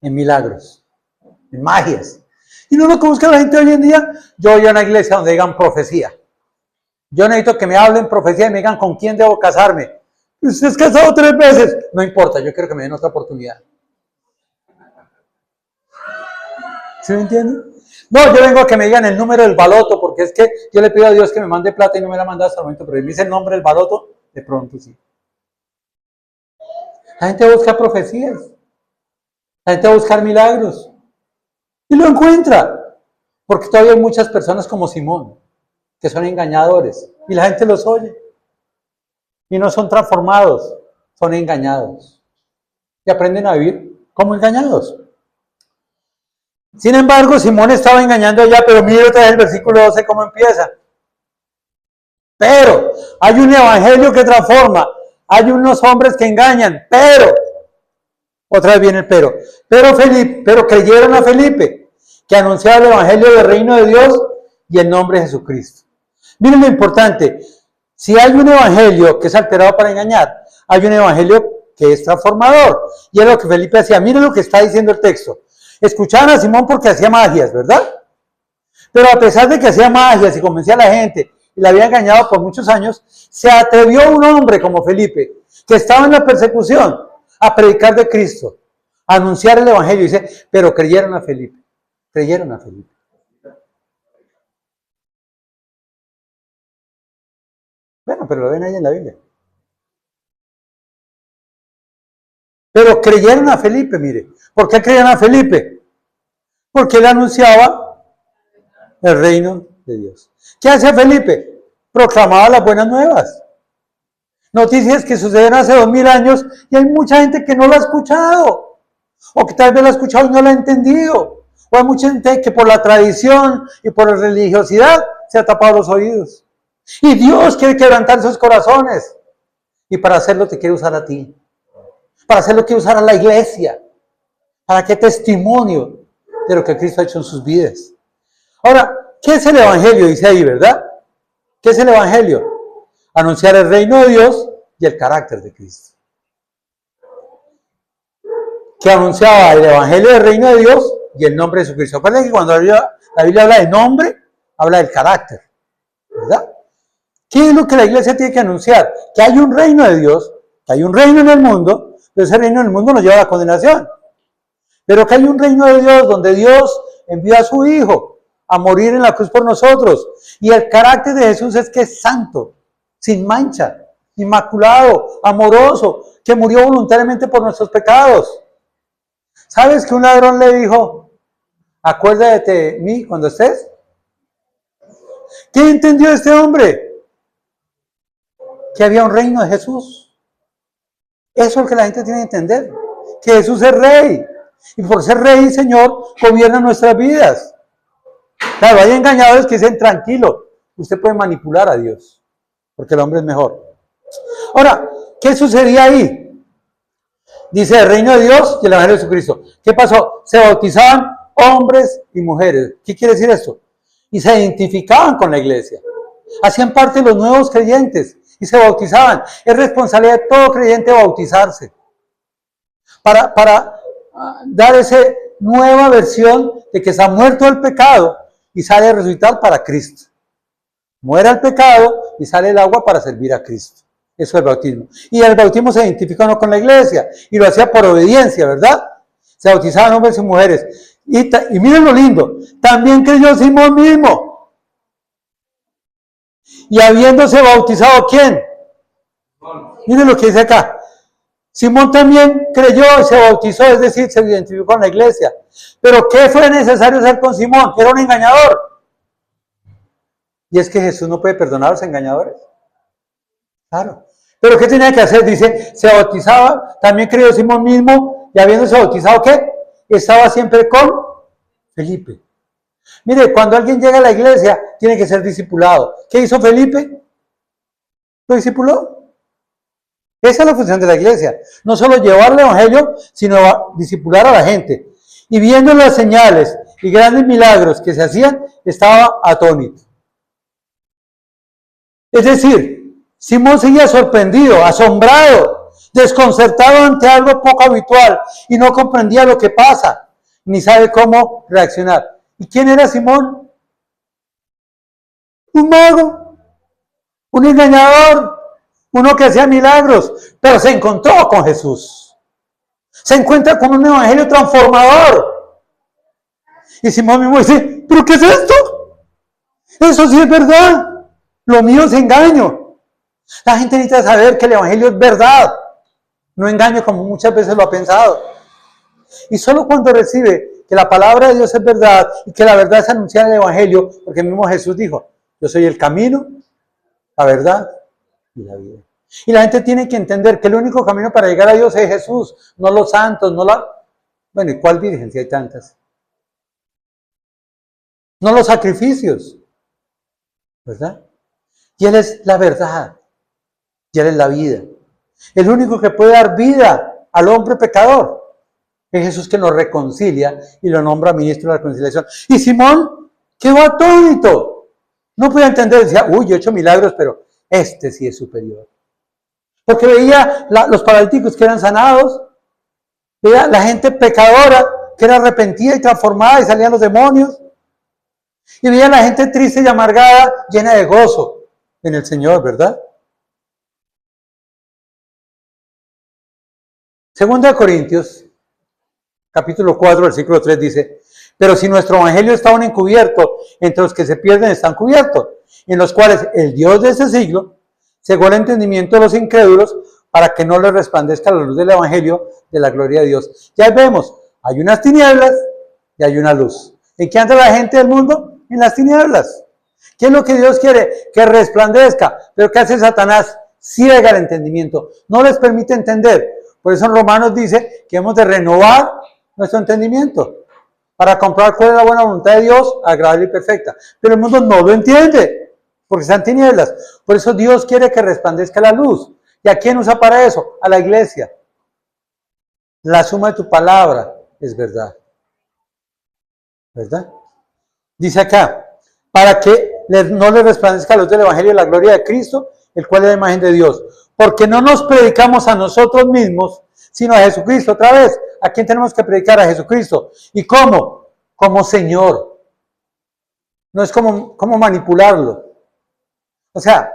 En milagros, en magias. Y no lo que busca la gente hoy en día. Yo voy a una iglesia donde digan profecía. Yo necesito que me hablen profecía y me digan con quién debo casarme. Usted es casado 3 veces. No importa, yo quiero que me den otra oportunidad. ¿Sí me entienden? No, yo vengo a que me digan el número del baloto, porque es que yo le pido a Dios que me mande plata y no me la manda hasta el momento, pero si me dice el nombre del baloto, de pronto sí. La gente busca profecías. La gente va a buscar milagros. Y lo encuentra. Porque todavía hay muchas personas como Simón, que son engañadores. Y la gente los oye. Y no son transformados, son engañados. Y aprenden a vivir como engañados. Sin embargo, Simón estaba engañando allá, pero mire otra vez el versículo 12 cómo empieza. Pero hay un evangelio que transforma. Hay unos hombres que engañan, pero... Otra vez viene el pero. Pero creyeron a Felipe, que anunciaba el evangelio del reino de Dios y el nombre de Jesucristo. Miren lo importante. Si hay un evangelio que es alterado para engañar, hay un evangelio que es transformador. Y es lo que Felipe hacía. Miren lo que está diciendo el texto. Escuchaban a Simón porque hacía magias, ¿verdad? Pero a pesar de que hacía magias y convencía a la gente y la había engañado por muchos años, se atrevió un hombre como Felipe, que estaba en la persecución, a predicar de Cristo, a anunciar el evangelio. Dice, pero creyeron a Felipe. Creyeron a Felipe. Bueno, pero lo ven ahí en la Biblia. Pero creyeron a Felipe, mire. ¿Por qué creyeron a Felipe? Porque él anunciaba el reino de Dios. ¿Qué hacía Felipe? Proclamaba las buenas nuevas. Noticias que suceden hace 2000 años y hay mucha gente que no lo ha escuchado. O que tal vez lo ha escuchado y no lo ha entendido. O hay mucha gente que por la tradición y por la religiosidad se ha tapado los oídos. Y Dios quiere quebrantar esos corazones. Y para hacerlo te quiere usar a ti. Para hacerlo quiere usar a la iglesia. Para que testimonio de lo que Cristo ha hecho en sus vidas. Ahora, ¿qué es el evangelio? Dice ahí, ¿verdad? ¿Qué es el evangelio? Anunciar el reino de Dios y el carácter de Cristo. Que anunciaba el evangelio del reino de Dios y el nombre de Jesucristo. Acuérdense que cuando la Biblia habla de nombre, habla del carácter, ¿verdad? ¿Qué es lo que la iglesia tiene que anunciar? Que hay un reino de Dios, que hay un reino en el mundo, pero ese reino en el mundo nos lleva a la condenación. Pero que hay un reino de Dios donde Dios envió a su Hijo a morir en la cruz por nosotros. Y el carácter de Jesús es que es santo, sin mancha, inmaculado, amoroso, que murió voluntariamente por nuestros pecados. ¿Sabes que un ladrón le dijo, acuérdate de mí cuando estés? ¿Qué entendió este hombre? Que había un reino de Jesús. Eso es lo que la gente tiene que entender. Que Jesús es rey. Y por ser rey y Señor, gobierna nuestras vidas. Claro, hay engañadores que dicen, tranquilo, usted puede manipular a Dios. Porque el hombre es mejor. Ahora, ¿qué sucedía ahí? Dice el reino de Dios y el evangelio de Jesucristo. ¿Qué pasó? Se bautizaban hombres y mujeres. ¿Qué quiere decir esto? Y se identificaban con la iglesia. Hacían parte de los nuevos creyentes y se bautizaban. Es responsabilidad de todo creyente bautizarse. Para dar esa nueva versión de que se ha muerto el pecado y sale a resucitar para Cristo. Muere el pecado y sale el agua para servir a Cristo. Eso es el bautismo. Y el bautismo se identifica no con la iglesia y lo hacía por obediencia, ¿verdad? Se bautizaban hombres y mujeres. Y miren lo lindo, también creyó Simón mismo. Y habiéndose bautizado, ¿quién? Miren lo que dice acá. Simón también creyó y se bautizó, es decir, se identificó con la iglesia. Pero ¿qué fue necesario hacer con Simón? Era un engañador. Y es que Jesús no puede perdonar a los engañadores. Claro. Pero ¿qué tenía que hacer? Dice, se bautizaba, también creyó Simón mismo, y habiéndose bautizado, ¿qué? Estaba siempre con Felipe. Mire, cuando alguien llega a la iglesia, tiene que ser discipulado. ¿Qué hizo Felipe? ¿Lo discipuló? Esa es la función de la iglesia. No solo llevar el evangelio, sino discipular a la gente. Y viendo las señales y grandes milagros que se hacían, estaba atónito. Es decir, Simón seguía sorprendido, asombrado, desconcertado ante algo poco habitual y no comprendía lo que pasa, ni sabe cómo reaccionar. ¿Y quién era Simón? Un mago, un engañador, uno que hacía milagros, pero se encontró con Jesús. Se encuentra con un evangelio transformador. Y Simón mismo dice, ¿pero qué es esto? Eso sí es verdad. Lo mío es engaño. La gente necesita saber que el evangelio es verdad, no engaño como muchas veces lo ha pensado. Y solo cuando recibe que la palabra de Dios es verdad y que la verdad es anunciar el evangelio, porque mismo Jesús dijo, yo soy el camino, la verdad y la vida. Y la gente tiene que entender que el único camino para llegar a Dios es Jesús, no los santos, no la... Bueno, ¿y cuál virgen si hay tantas? No los sacrificios, ¿verdad? Y Él es la verdad, y Él es la vida. El único que puede dar vida al hombre pecador es Jesús, que nos reconcilia y lo nombra ministro de la reconciliación. Y Simón quedó atónito. No podía entender, decía, uy, yo he hecho milagros, pero este sí es superior. Porque veía los paralíticos que eran sanados, veía la gente pecadora que era arrepentida y transformada y salían los demonios. Y veía la gente triste y amargada, llena de gozo en el Señor, ¿verdad? Segunda de Corintios, capítulo 4, versículo 3 dice, pero si nuestro evangelio está aún encubierto, entre los que se pierden están cubiertos, en los cuales el Dios de ese siglo cegó el entendimiento de los incrédulos para que no les resplandezca la luz del evangelio de la gloria de Dios. Ya vemos, hay unas tinieblas y hay una luz. ¿En qué anda la gente del mundo? En las tinieblas. ¿Qué es lo que Dios quiere? Que resplandezca. Pero ¿qué hace Satanás? Ciega el entendimiento, no les permite entender. Por eso en Romanos dice que hemos de renovar nuestro entendimiento para comprobar cuál es la buena voluntad de Dios, agradable y perfecta. Pero el mundo no lo entiende, porque están tinieblas. Por eso Dios quiere que resplandezca la luz. ¿Y a quién usa para eso? A la iglesia. La suma de tu palabra es verdad. ¿Verdad? Dice acá, para que no le resplandezca la luz del evangelio de la gloria de Cristo, el cual es la imagen de Dios. Porque no nos predicamos a nosotros mismos, sino a Jesucristo. Otra vez, ¿a quién tenemos que predicar? A Jesucristo. ¿Y cómo? Como Señor. No es como manipularlo. O sea,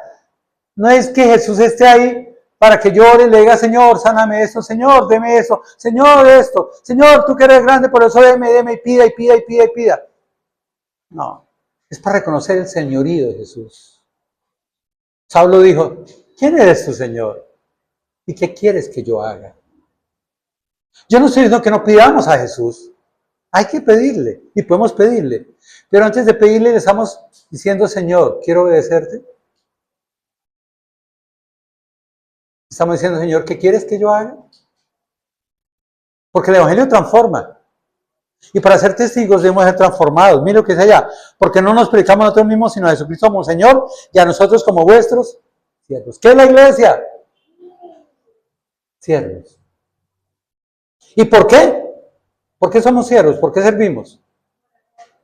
no es que Jesús esté ahí para que yo ore y le diga, Señor, sáname esto, Señor, deme eso, Señor, esto, Señor, tú que eres grande, por eso deme, y pida, y pida, y pida, y pida. No, es para reconocer el señorío de Jesús. Saulo dijo, ¿quién eres tu Señor? ¿Y qué quieres que yo haga? Yo no estoy diciendo que no pidamos a Jesús. Hay que pedirle, y podemos pedirle. Pero antes de pedirle, le estamos diciendo, Señor, quiero obedecerte. Estamos diciendo, Señor, ¿qué quieres que yo haga? Porque el evangelio transforma. Y para ser testigos debemos ser transformados. Mira lo que es allá. Porque no nos predicamos a nosotros mismos, sino a Jesucristo como Señor y a nosotros como vuestros siervos. ¿Qué es la iglesia? Siervos. ¿Y por qué? ¿Por qué somos siervos? ¿Por qué servimos?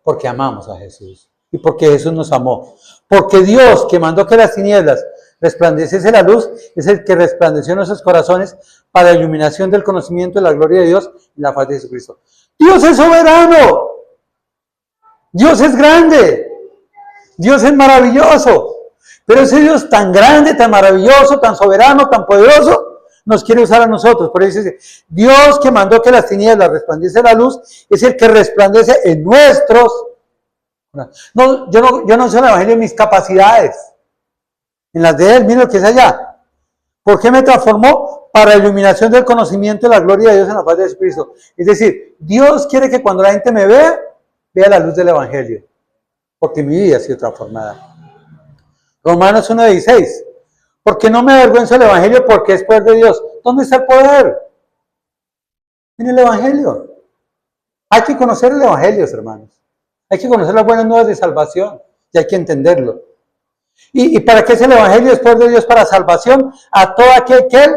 Porque amamos a Jesús. Y porque Jesús nos amó. Porque Dios, que mandó que las tinieblas resplandeciese la luz, es el que resplandeció en nuestros corazones para la iluminación del conocimiento de la gloria de Dios y la faz de Jesucristo. Dios es soberano. Dios es grande. Dios es maravilloso. Pero ese Dios tan grande, tan maravilloso, tan soberano, tan poderoso, nos quiere usar a nosotros. Por eso dice, Dios que mandó que las tinieblas resplandeciese la luz, es el que resplandece en nuestros. No, yo no uso el evangelio en mis capacidades, en las de Él. Mira lo que es allá. ¿Por qué me transformó? Para la iluminación del conocimiento de la gloria de Dios en la paz de Jesucristo. Es decir, Dios quiere que cuando la gente me vea, vea la luz del evangelio, porque mi vida ha sido transformada. Romanos 1:16. Porque no me avergüenzo del evangelio, porque es poder de Dios. ¿Dónde está el poder? En el evangelio. Hay que conocer el evangelio, hermanos. Hay que conocer las buenas nuevas de salvación y hay que entenderlo. ¿Y para qué es el Evangelio? Es poder de Dios para salvación a todo aquel que él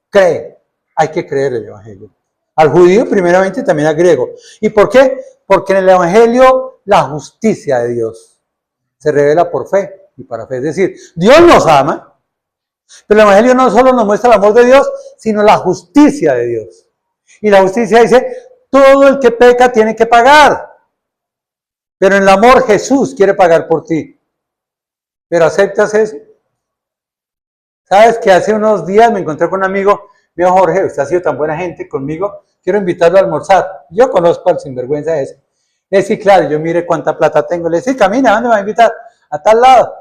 cree. Hay que creer el Evangelio. Al judío primeramente y también al griego. ¿Y por qué? Porque en el Evangelio la justicia de Dios se revela por fe y para fe. Es decir, Dios nos ama, pero el Evangelio no solo nos muestra el amor de Dios, sino la justicia de Dios. Y la justicia dice, todo el que peca tiene que pagar. Pero en el amor Jesús quiere pagar por ti. ¿Pero aceptas eso? ¿Sabes que hace unos días me encontré con un amigo? Me dijo, Jorge, usted ha sido tan buena gente conmigo, quiero invitarlo a almorzar. Yo conozco al sinvergüenza ese. Le dije, claro, yo mire cuánta plata tengo. Le dije, sí, camina, ¿a dónde me va a invitar? A tal lado.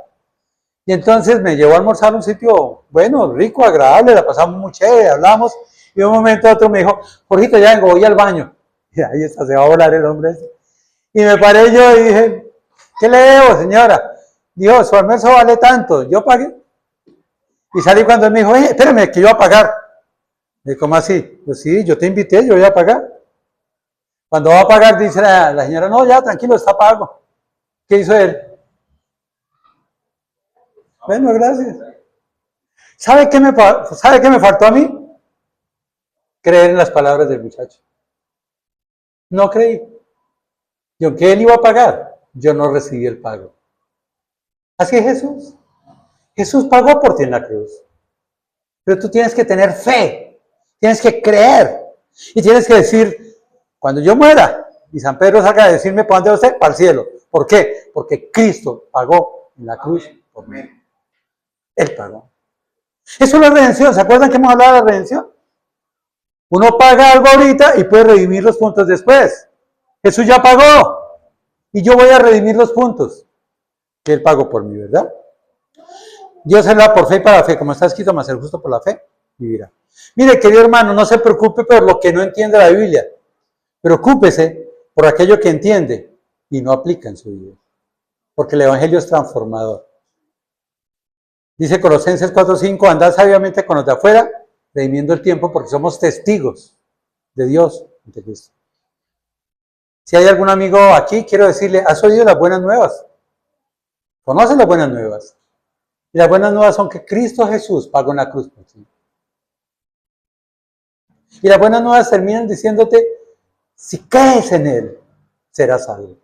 Y entonces me llevó a almorzar a un sitio, bueno, rico, agradable, la pasamos muy chévere, hablamos. Y de un momento a otro me dijo, Jorgito, ya vengo, voy al baño. Y ahí está, se va a volar el hombre ese. Y me paré yo y dije, ¿qué le debo, señora? Dijo, su almuerzo vale tanto, yo pagué. Y salí cuando él me dijo, espérame, que yo voy a pagar. Le dije, ¿cómo así? Pues sí, yo te invité, yo voy a pagar. Cuando va a pagar, dice la señora, no, ya, tranquilo, está pago. ¿Qué hizo él? Bueno, gracias. ¿Sabe qué me faltó a mí? Creer en las palabras del muchacho. No creí. Y aunque él iba a pagar, yo no recibí el pago. Así es Jesús. Jesús pagó por ti en la cruz. Pero tú tienes que tener fe, tienes que creer y tienes que decir, cuando yo muera y San Pedro salga a decirme para dónde va usted, para el cielo. ¿Por qué? Porque Cristo pagó en la cruz por mí. Él pagó. Eso es la redención. ¿Se acuerdan que hemos hablado de la redención? Uno paga algo ahorita y puede redimir los puntos después. Jesús ya pagó y yo voy a redimir los puntos que Él pagó por mí, ¿verdad? Dios se da por fe y para fe, como está escrito, más el justo por la fe vivirá. Mire, querido hermano, no se preocupe por lo que no entiende la Biblia. Preocúpese por aquello que entiende y no aplica en su vida. Porque el Evangelio es transformador. Dice Colosenses 4:5, andad sabiamente con los de afuera, redimiendo el tiempo, porque somos testigos de Dios ante Cristo. Si hay algún amigo aquí, quiero decirle, ¿has oído las buenas nuevas? ¿Conoces las buenas nuevas? Y las buenas nuevas son que Cristo Jesús pagó en la cruz por ti. Y las buenas nuevas terminan diciéndote, si crees en Él, serás salvo.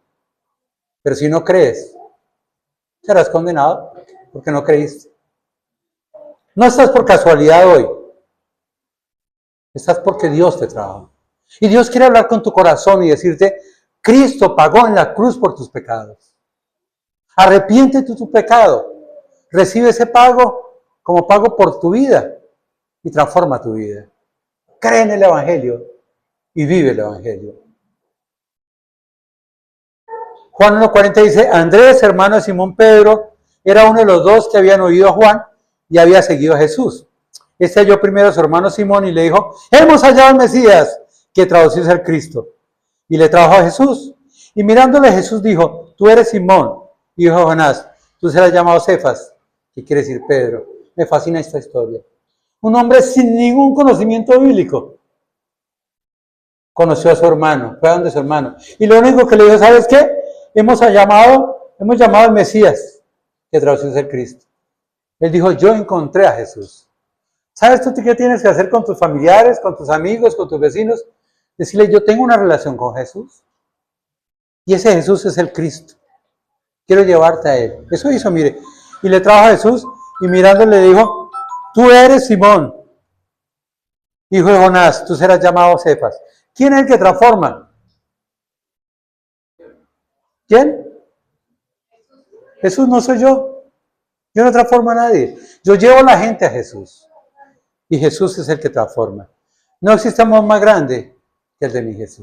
Pero si no crees, serás condenado porque no creíste. No estás por casualidad hoy. Estás porque Dios te trajo. Y Dios quiere hablar con tu corazón y decirte, Cristo pagó en la cruz por tus pecados. Arrepiéntete de tu pecado. Recibe ese pago como pago por tu vida y transforma tu vida. Cree en el Evangelio y vive el Evangelio. Juan 1:40 dice, Andrés, hermano de Simón Pedro, era uno de los dos que habían oído a Juan y había seguido a Jesús. Este halló primero a su hermano Simón y le dijo, hemos hallado al Mesías, que traducido es el Cristo. Y le trajo a Jesús. Y mirándole Jesús dijo, tú eres Simón, hijo de Jonás, tú serás llamado Cefas, que quiere decir Pedro. Me fascina esta historia. Un hombre sin ningún conocimiento bíblico conoció a su hermano, fue a donde su hermano. Y lo único que le dijo, ¿sabes qué? Hemos llamado al Mesías, que traducido es el Cristo. Él dijo, yo encontré a Jesús. ¿Sabes tú qué tienes que hacer con tus familiares, con tus amigos, con tus vecinos? Decirle, yo tengo una relación con Jesús. Y ese Jesús es el Cristo. Quiero llevarte a Él. Eso hizo, mire. Y le trajo a Jesús y mirándole le dijo, tú eres Simón, hijo de Jonás, tú serás llamado Cefas. ¿Quién es el que transforma? ¿Quién? Jesús no soy yo. Yo no transformo a nadie. Yo llevo a la gente a Jesús. Y Jesús es el que transforma. No existe amor más grande que el de mi Jesús.